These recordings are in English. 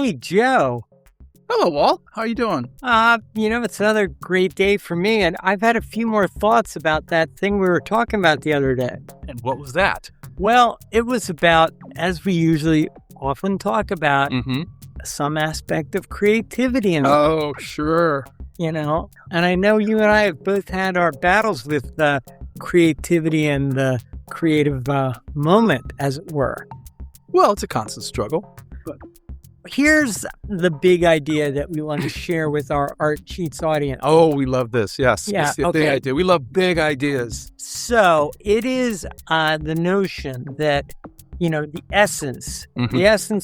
Hey, Joe. Hello, Walt. How are you doing? It's another great day for me, and I've had a few more thoughts about that thing we were talking about the other day. And what was that? Well, it was about, as we usually often talk about, some aspect of creativity. Oh, sure. And I know you and I have both had our battles with creativity and the creative moment, as it were. Well, it's a constant struggle. But here's the big idea that we want to share with our Art Sheets audience. Oh, we love this. Yes. Yeah, it's the big idea. We love big ideas. So it is the notion that, the essence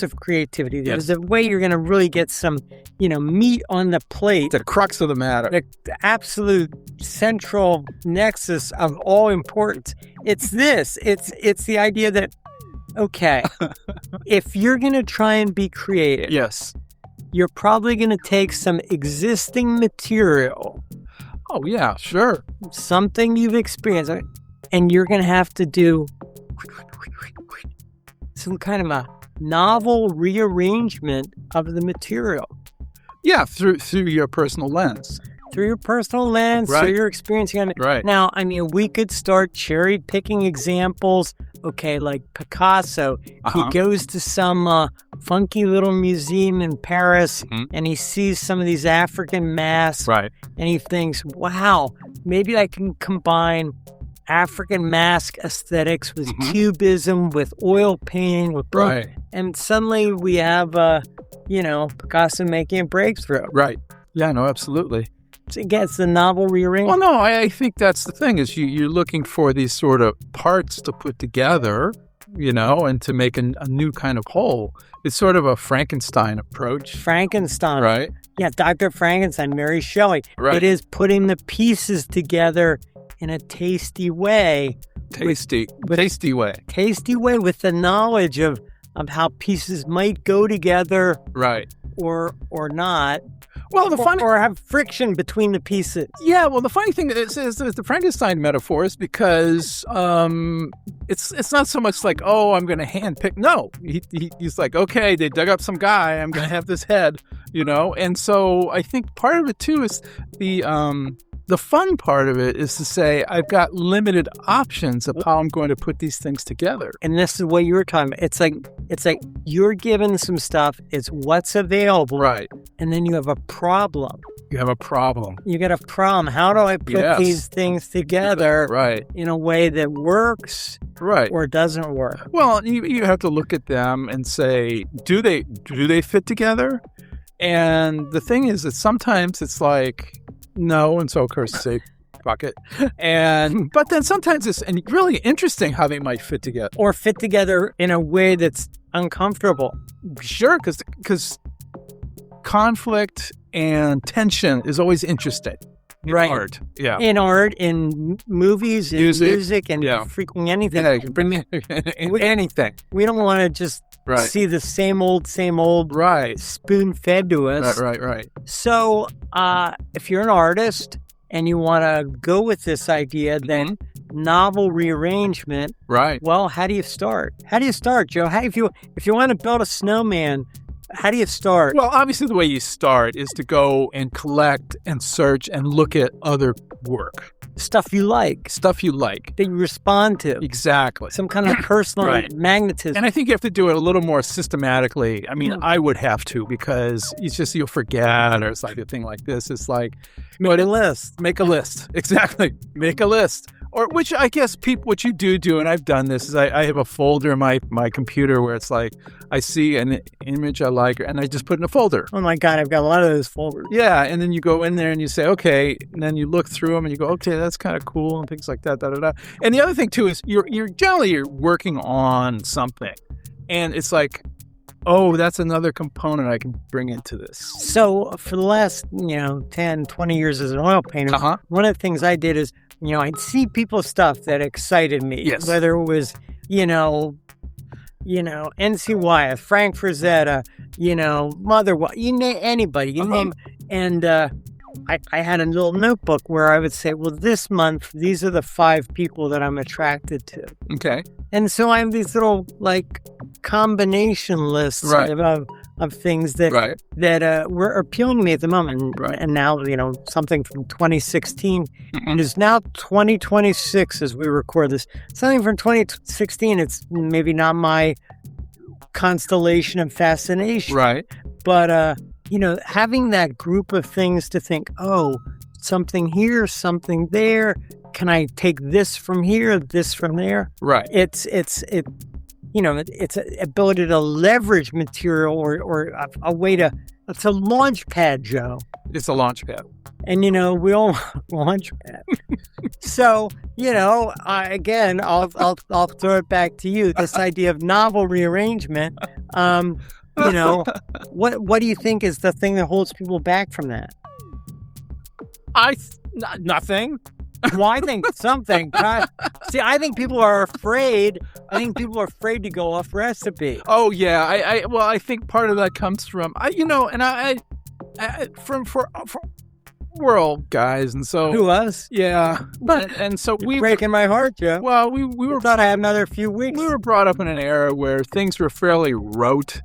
of creativity. There's a way you're going to really get some, meat on the plate. The crux of the matter. The absolute central nexus of all importance. It's this. It's the idea that, okay, if you're going to try and be creative, yes, you're probably going to take some existing material. Oh, yeah, sure. Something you've experienced, and you're going to have to do some kind of a novel rearrangement of the material. Yeah, through your personal lens. Through your personal lens, right. So you're experiencing it. Right. Now, we could start cherry-picking examples. Okay, like Picasso, he goes to some funky little museum in Paris, and he sees some of these African masks, right? And he thinks, wow, maybe I can combine African mask aesthetics with cubism, with oil painting, with right. And suddenly we have, Picasso making a breakthrough. Right. Yeah, no, absolutely. So again, it's the novel rearrangement. Well, no, I think that's the thing is you're looking for these sort of parts to put together, and to make a new kind of whole. It's sort of a Frankenstein approach. Frankenstein. Right. Yeah, Dr. Frankenstein, Mary Shelley. Right. It is putting the pieces together in a tasty way. Tasty way. Tasty way with the knowledge of how pieces might go together. Right. Or not. Well, or have friction between the pieces. Yeah, well, the funny thing is the Frankenstein metaphor is because it's not so much like, oh, I'm going to handpick. No, he's like, okay, they dug up some guy. I'm going to have this head, And so I think part of it too is the fun part of it is to say I've got limited options of how I'm going to put these things together. And this is what you were talking about. It's like you're given some stuff. It's what's available. Right. And then you have a problem. You have a problem. You got a problem. How do I put these things together right. in a way that works right. or doesn't work? Well, you have to look at them and say, do they fit together? And the thing is that sometimes it's like, no, and so of course say fuck it. But then sometimes it's really interesting how they might fit together. Or fit together in a way that's uncomfortable. Sure, because conflict and tension is always interesting. In right. art. Yeah. In art, in movies, in music and freaking anything. Yeah, you can bring me anything. We don't want to just see the same old spoon-fed to us. Right. So if you're an artist and you want to go with this idea, then novel rearrangement. Right. Well, how do you start? How do you start, Joe? If you want to build a snowman, how do you start? Well, obviously the way you start is to go and collect and search and look at other work. Stuff you like. Stuff you like. That you respond to. Exactly. Some kind of personal magnetism. And I think you have to do it a little more systematically. I mean, I would have to because it's just you'll forget or it's like a thing like this. It's like... Make a list. Make a list. Exactly. Make a list. Or which I guess what you do, and I've done this, is I have a folder in my computer where it's like I see an image I like and I just put in a folder. Oh my God, I've got a lot of those folders. Yeah, and then you go in there and you say, okay, and then you look through them and you go, okay, that's kind of cool and things like that, da-da-da. And the other thing too is you're generally working on something and it's like, oh, that's another component I can bring into this. So for the last, 10, 20 years as an oil painter, one of the things I did is, I'd see people's stuff that excited me. Yes. Whether it was, NC Wyeth, Frank Frazetta, Mother, anybody, name. And I had a little notebook where I would say, well, this month, these are the 5 people that I'm attracted to. Okay. And so I have these little, combination lists of things that were appealing to me at the moment. And now, something from 2016, and it's now 2026 as we record this. Something from 2016, it's maybe not my constellation of fascination. Right. But, having that group of things to think, oh, something here, something there. Can I take this from here, this from there? Right. It's an ability to leverage material or a way to, it's a launch pad, Joe. It's a launch pad. And, we all launch pad. So, again, I'll throw it back to you. This idea of novel rearrangement, what do you think is the thing that holds people back from that? Nothing. Well, I think something. See, I think people are afraid. I think people are afraid to go off recipe. Oh yeah, I think part of that comes from for we're all guys, and so who us? Yeah, and so we breaking my heart, Joe. Well, we were thought I had another few weeks. We were brought up in an era where things were fairly rote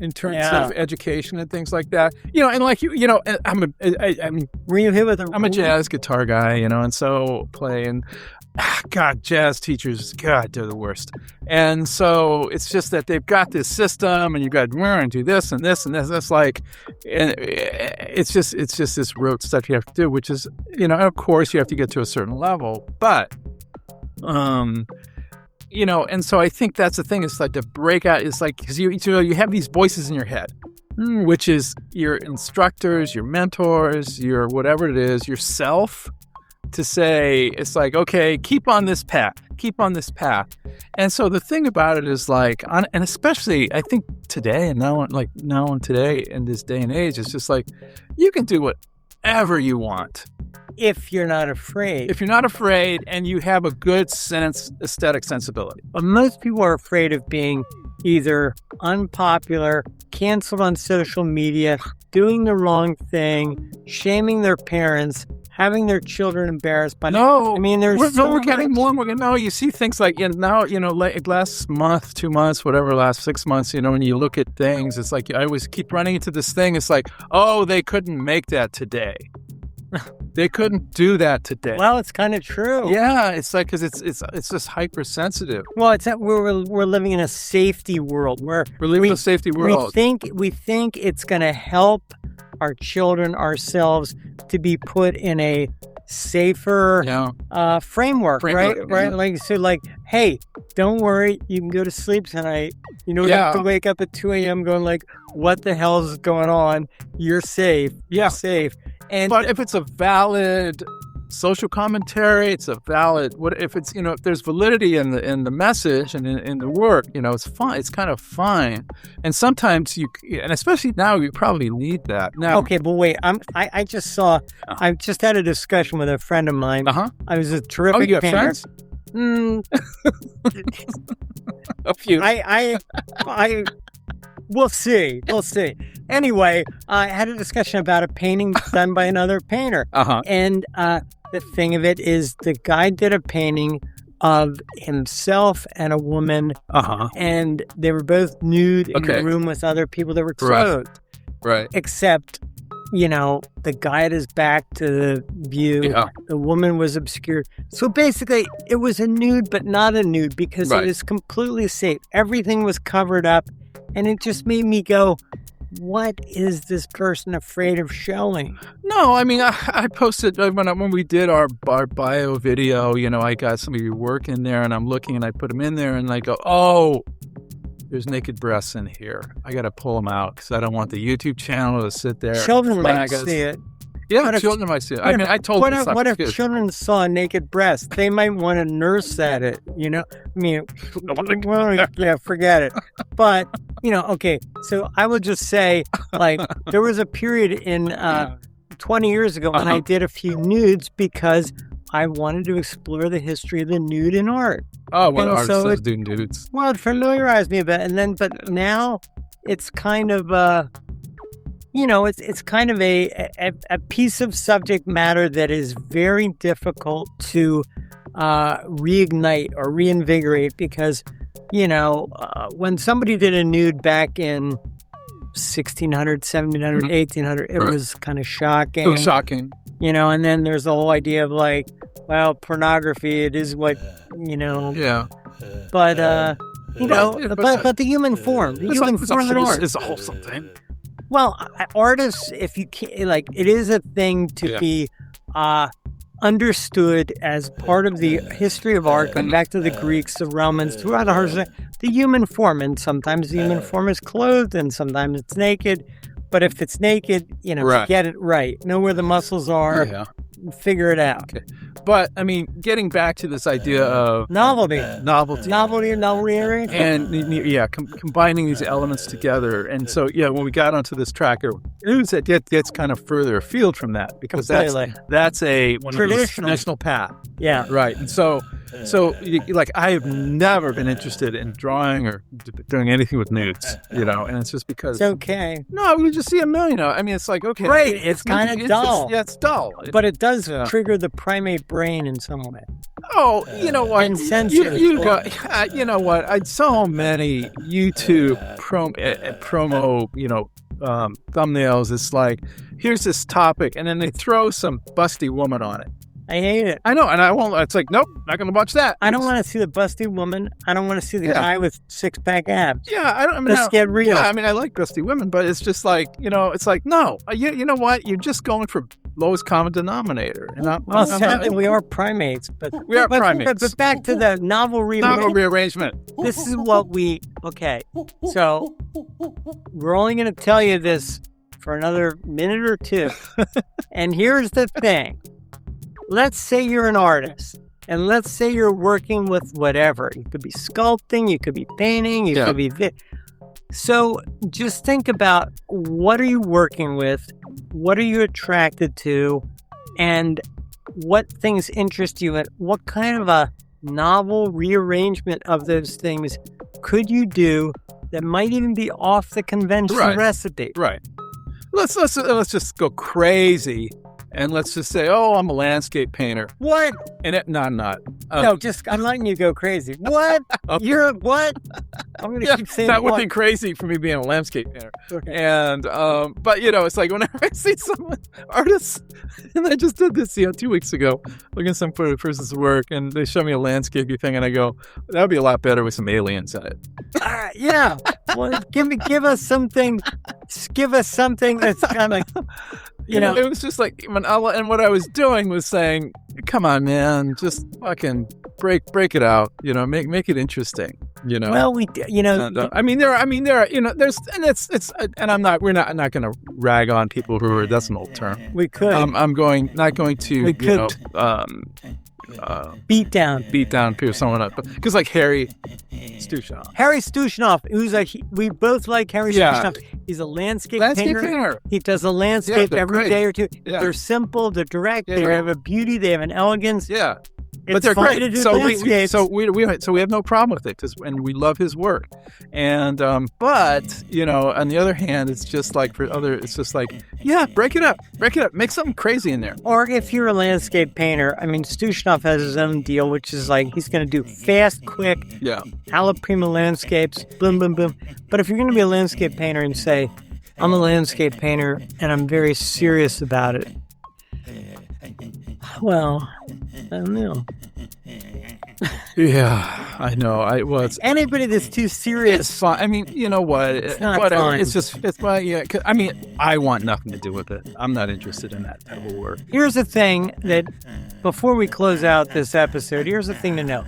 in terms of education and things like that, and like were you here with I'm a jazz guitar guy, and so playing, God, jazz teachers, God, they're the worst. And so it's just that they've got this system, and you've got to do this and this and this. It's like, and it's just this rote stuff you have to do, which is, of course you have to get to a certain level, but and so I think that's the thing. It's like to break out. It's like, because you have these voices in your head, which is your instructors, your mentors, your whatever it is, yourself, to say, it's like, okay, keep on this path. And so the thing about it is like, and especially I think today and now today in this day and age, it's just like, you can do whatever you want. If you're not afraid. And you have a good aesthetic sensibility. But most people are afraid of being either unpopular, canceled on social media, doing the wrong thing, shaming their parents, having their children embarrassed by... No, I mean, we're getting more and more. No, you see things like, like last month, 2 months, whatever, last 6 months, when you look at things, it's like, I always keep running into this thing. It's like, oh, they couldn't make that today. They couldn't do that today. Well, it's kind of true. Yeah, it's like, because it's just hypersensitive. Well, it's that we're living in a safety world where we're living in a safety world. We think it's going to help our children, ourselves, to be put in a safer framework, right? Like, hey, don't worry, you can go to sleep tonight. You don't have to wake up at 2 a.m. going like, what the hell is going on? You're safe. You're safe. But if it's a valid social commentary, it's a valid, if it's, if there's validity in the message and in the work, it's fine. It's kind of fine. And sometimes and especially now, you probably need that. Now, okay, but wait, I just had a discussion with a friend of mine. I was a terrific you have painter. friends? A few. We'll see. Anyway, I had a discussion about a painting done by another painter. And the thing of it is, the guy did a painting of himself and a woman, and they were both nude in a room with other people that were clothed. Right. Except, the guy had his back to the view. Yeah. The woman was obscured. So basically, it was a nude, but not a nude, because it was completely safe. Everything was covered up. And it just made me go, what is this person afraid of showing? No, I mean, I posted, when we did our bio video, I got some of your work in there, and I'm looking, and I put them in there, and I go, oh, there's naked breasts in here. I got to pull them out, because I don't want the YouTube channel to sit there. Children might see it. Yeah, children might see it. I mean, I told them. What if children saw a naked breast? They might want to nurse at it, I mean, yeah, forget it. But, okay, so I will just say, like, there was a period in 20 years ago when I did a few nudes because I wanted to explore the history of the nude in art. Oh, what artists do nudes? Well, it familiarized me a bit. But now it's kind of... it's kind of a piece of subject matter that is very difficult to reignite or reinvigorate because, when somebody did a nude back in 1600, 1700, 1800. It was kind of shocking. It was shocking. And then there's the whole idea of like, well, pornography, it is what, Yeah. But, but the human form, of art is a wholesome thing. Well, artists, if you can, like, it is a thing to be understood as part of the history of art, going back to the Greeks, the Romans, throughout the human form. And sometimes the human form is clothed and sometimes it's naked. But if it's naked, get it right. Know where the muscles are. Figure it out. Okay. But, I mean, getting back to this idea of novelty and novel rearrangement. And, combining these elements together. And so, when we got onto this tracker, it gets kind of further afield from that because that's a traditional path. Yeah. Right. And so I have never been interested in drawing or doing anything with nudes, and it's just because... It's okay. No, we just see a million. I mean, it's like, okay. Right. It's kind of dull. It's dull. But it does trigger the primate brain in some way. Oh, you know what? Insensitive. You know what? So many YouTube promo, thumbnails. It's like, here's this topic, and then they throw some busty woman on it. I hate it. I know, and I won't. It's like, nope, not going to watch that. I don't want to see the busty woman. I don't want to see the guy with six-pack abs. Yeah, Let's get real. Yeah, I mean, I like busty women, but it's just like, it's like, no, you know what? You're just going for lowest common denominator. Sadly, we are primates, but we are primates. But back to the novel rearrangement. This is what okay. So we're only going to tell you this for another minute or two, and here's the thing. Let's say you're an artist, and let's say you're working with whatever. You could be sculpting, you could be painting, you could be... So just think about, what are you working with? What are you attracted to? And what things interest you? And what kind of a novel rearrangement of those things could you do that might even be off the conventional recipe? Right. Let's just go crazy. And let's just say, I'm a landscape painter. What? And no, I'm not. I'm letting you go crazy. What? Okay. You're what? I'm going to keep saying that would be crazy for me being a landscape painter. Okay. And, but, it's like whenever I see someone, artists, and I just did this, 2 weeks ago, looking at some person's work, and they show me a landscapey thing, and I go, that would be a lot better with some aliens in it. Yeah. Well, give us something. Give us something that's kind of... it was just like, and what I was doing was saying, come on, man, just fucking break it out, make it interesting, Well, we're not going to rag on people who are, that's an old term. We could. I'm not going to, beat down someone up, because like Harry Stushnoff, who's we both like Harry Stushnoff. He's a landscape painter. He does a landscape every day or two. Yeah. They're simple, they're direct, they have a beauty, they have an elegance. Yeah. But they're great. So we have no problem with it, and we love his work. And but on the other hand, it's just like it's just like, break it up, make something crazy in there. Or if you're a landscape painter, I mean, Stushnoff has his own deal, which is like he's going to do fast, quick, jalapeno landscapes, boom, boom, boom. But if you're going to be a landscape painter and say, I'm a landscape painter and I'm very serious about it, well, I don't know. Yeah, I know. Anybody that's too serious. It's fine. I mean, you know what? It's not fine. It's fine. Yeah. I mean, I want nothing to do with it. I'm not interested in that type of work. Here's the thing that, before we close out this episode, here's the thing to know.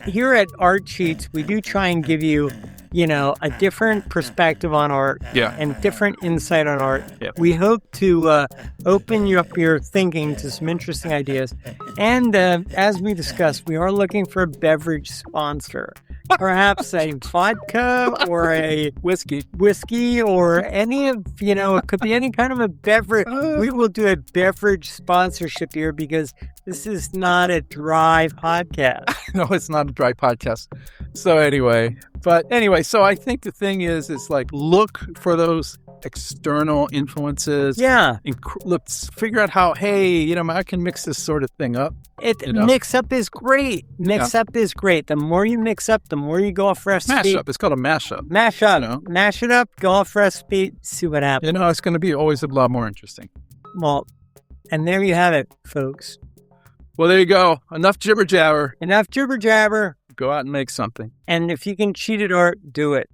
Here at Art Sheets, we do try and give you, a different perspective on art and different insight on art. Yep. We hope to open up your thinking to some interesting ideas. And as we discussed, we are looking for a beverage sponsor. Perhaps a vodka or a whiskey or any of, it could be any kind of a beverage. We will do a beverage sponsorship here because this is not a dry podcast. No, it's not a dry podcast. So anyway, so I think the thing is like, look for those external influences. Yeah. Let's figure out how, hey, I can mix this sort of thing up. Mix up is great. Mix up is great. The more you mix up, the more you go off recipe. Mash up. It's called a mashup. Mash up. Mash it up, go off recipe, see what happens. It's going to be always a lot more interesting. Well, and there you have it, folks. Well, there you go. Enough jibber jabber. Enough jibber jabber. Go out and make something. And if you can cheat at art, do it.